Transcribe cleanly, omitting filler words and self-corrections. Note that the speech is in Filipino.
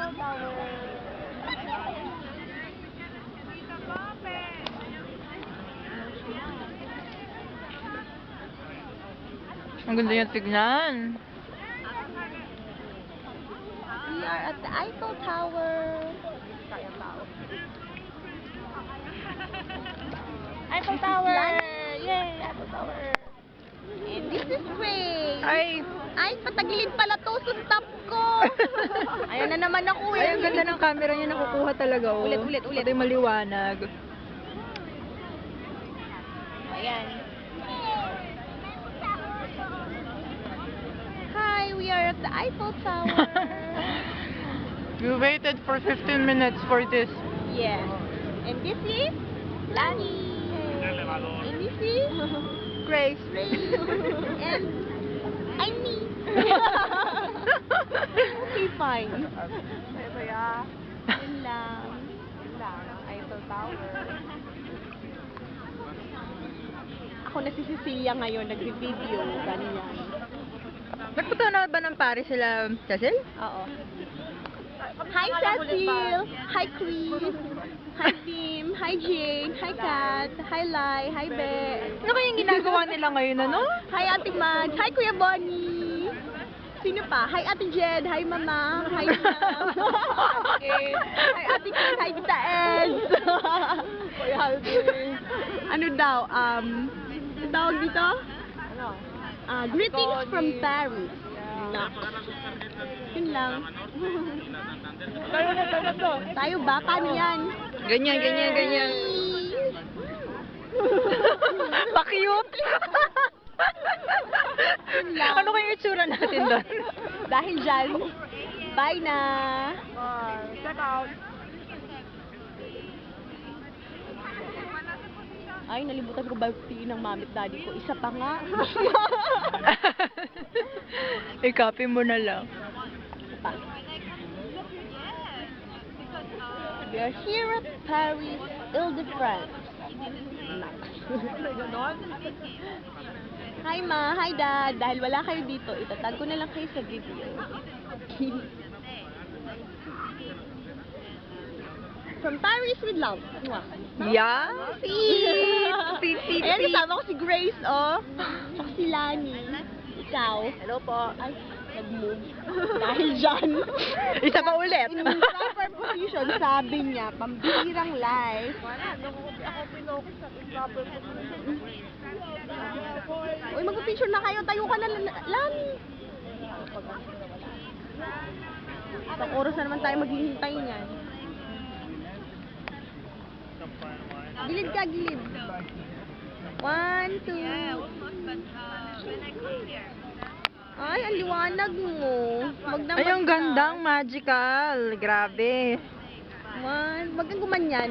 Eiffel Tower. Ang ganda yung tignan. We are at the Eiffel Tower. Eiffel Tower! Yay! Eiffel Tower! And this is Grace! Ay! Ay, patagilid pala to, suntap ko! Ayan na naman ako eh. Ay, ang ganda ng camera niya, nakukuha talaga. Oh. Ulit. Pati maliwanag. Ayan. Hi, we are at the Eiffel Tower. We waited for 15 minutes for this. Yes. And this is Lani. And this is Grace. Ray. And I'm me. Okay, fine. Yun lang. Eiffel Tower. Ako na si Cecilia ngayon, nag-video. Ganyan. Nagpunta na ba ng Paris sila, Cecil? Oo. Hi, Cecil! Hi, Chris! Hi, Tim! Hi, Jane! Hi, Kat! Hi, Lai! Hi, Be! Ano kayang ginagawa nila ngayon, ano? Hi, Ate Mads! Hi, Kuya Bonnie! Sino pa? Hi, Ate Jed! Hi, Mama! Hi, Tita! Hi, Ate Kate! Hi, Tita Ez! Kuya Alvin. Ano daw? Ang tawag dito? Ano? Greetings from Paris. Nak. Yun lang. Tayo ba? Paano yan? Ganyan. Pa-cute! Ano kayong itsura natin doon? Dahil dyan, bye na! Check out. Ay, nalimutan ko ba ng mami at daddy ko? Isa pa nga. I-copy mo na lang. Pa. We are here at Paris, Ile-de-France. Hi ma, hi dad. Dahil wala kayo dito, itatag ko na lang kayo sa video. From Paris with love. Mwah. Yeah? Sweet. Ayan, kasama ko si Grace, oh. Tsaka si Lani. Ikaw. Hello po. Ay, nag-move. Dahil dyan. Isa pa ulit. In proper position, sabi niya, pambihirang live. Wala, ako pinokus sa improper position. Uy, mag-picture na kayo. Tayo ka na, Lani. Isang oras na naman tayo maghihintay niyan. Gilid ka, gilid. 1, 2. Ay, ang liwanag mo. Ay, ang gandang magical. Grabe. 1. Wag kang gumanyan.